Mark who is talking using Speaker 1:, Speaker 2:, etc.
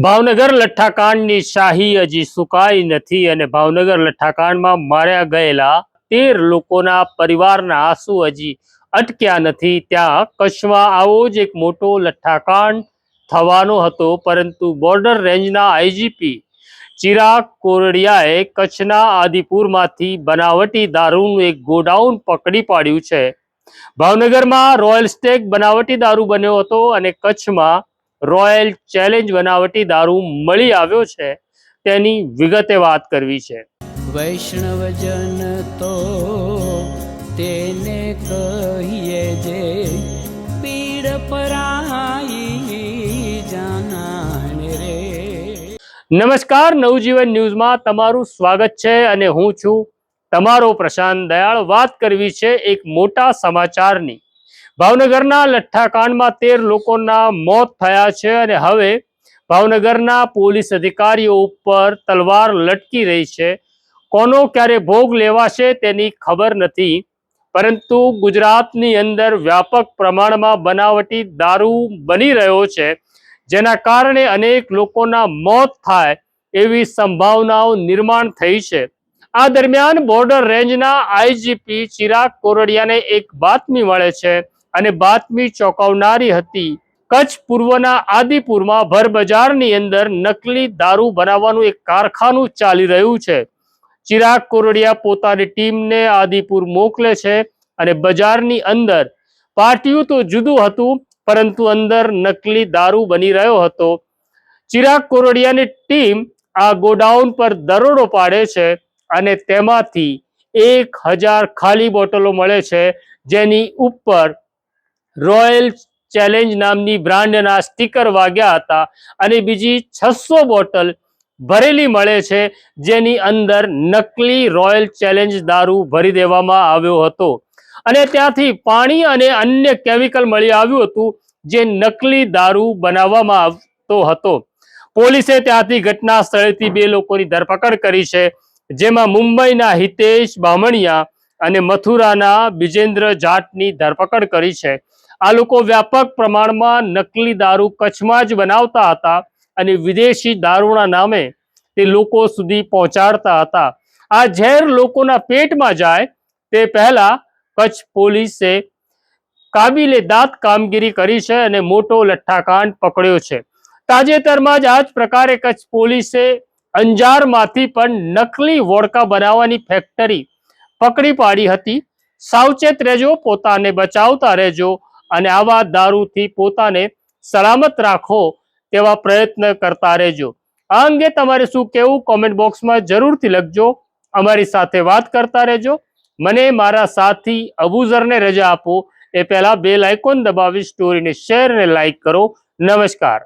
Speaker 1: ભાવનગર લઠ્ઠાકાંડની શાહી હજી સુકાઈ નથી અને ભાવનગર લઠ્ઠાકાંડમાં માર્યા ગયેલા 13 લોકોના પરિવારના આંસુ હજી અટક્યા નથી। ત્યાં કચ્છમાં આવો જ એક મોટો લઠ્ઠાકાંડ થવાનો હતો, પરંતુ બોર્ડર રેન્જના આઈજીપી ચિરાગ કોરડિયાએ કચ્છના આદિપુરમાંથી બનાવટી દારૂનું એક ગોડાઉન પકડી પાડ્યું છે। ભાવનગરમાં રોયલ સ્ટેગ બનાવટી દારૂ બન્યો હતો અને કચ્છમાં રોયલ ચેલેન્જ બનાવટી દારૂ મળી આવ્યો છે। તેની વિગતે વાત કરવી છે।
Speaker 2: વૈષ્ણવજન તો તેને કહીએ જે પીડ પરાઈ જાનાને રે।
Speaker 1: નમસ્કાર, નવજીવન ન્યૂઝમાં તમારું સ્વાગત છે અને હું છું તમારો પ્રશાંત દયાળ। વાત કરવી છે એક મોટા સમાચારની। ભાવનગરના લઠ્ઠાકાંડમાં 13 લોકોના મોત થયા છે અને હવે ભાવનગરના પોલીસ અધિકારીઓ ઉપર તલવાર લટકી રહી છે। કોનો ક્યારે ભોગ લેવાશે તેની ખબર નથી, પરંતુ ગુજરાતની અંદર વ્યાપક પ્રમાણમાં બનાવટી દારૂ બની રહ્યો છે, જેના કારણે અનેક લોકોના મોત થાય એવી સંભાવનાઓ નિર્માણ થઈ છે। આ દરમિયાન બોર્ડર રેન્જના આઈજીપી ચિરાગ કોરડિયાને એક બાતમી મળે છે અને બાતમી ચોંકાવનારી હતી। કચ્છ પૂર્વના આદિપુરમાં ભર બજારની અંદર નકલી દારૂ બનાવવાનું એક કારખાનું ચાલી રહ્યું છે। ચિરાગ કોરડિયા પોતાની ટીમને આદિપુર મોકલે છે અને બજારની અંદર પાટિયું તો જુદું હતું, પરંતુ અંદર નકલી દારૂ બની રહ્યો હતો। ચિરાગ કોરડિયાની ટીમ આ ગોડાઉન પર દરોડો પાડે છે અને તેમાંથી 1000 ખાલી બોટલો મળે છે, જેની ઉપર રોયલ ચેલેન્જ નામની બ્રાન્ડના સ્ટીકર વાગ્યા હતા અને બીજી 600 બોટલ ભરેલી મળે છે, જેની અંદર નકલી રોયલ ચેલેન્જ દારૂ ભરી દેવામાં આવ્યો હતો અને ત્યાંથી પાણી અને અન્ય કેમિકલ મળી આવ્યું હતું, જે નકલી દારૂ બનાવવામાં આવતો હતો। પોલીસે ત્યાંથી ઘટના સ્થળેથી 2 લોકોની ધરપકડ કરી છે, જેમાં મુંબઈના હિતેશ બામણિયા અને મથુરાના બિજેન્દ્ર જાટની ધરપકડ કરી છે। આ લોકો વ્યાપક પ્રમાણમાં નકલી દારૂ કચ્છમાં જ બનાવતા હતા અને વિદેશી દારૂના નામે તે લોકો સુધી પહોંચાડતા હતા। આ ઝેર લોકોના પેટમાં જાય તે પહેલા કચ્છ પોલીસે કાબિલે દાદ કામગીરી કરી છે અને મોટો લઠ્ઠાકાંડ પકડ્યો છે। તાજેતરમાં જ આ જ પ્રકારે કચ્છ પોલીસે અંજારમાંથી પણ નકલી વોડકા બનાવવાની ફેક્ટરી પકડી પાડી હતી। સાવચેત રહેજો, પોતાને બચાવતા રહેજો અને આવા દારૂથી પોતાને સલામત રાખો તેવા પ્રયત્ન કરતા રહેજો। આ અંગે તમારે શું કહેવું, કોમેન્ટ બોક્સમાં જરૂરથી લખજો। અમારી સાથે વાત કરતા રહેજો। મને મારા સાથી અબુઝરને રજા આપો એ પહેલા બેલ આઇકોન દબાવી સ્ટોરીને શેર અને લાઈક કરો। નમસ્કાર।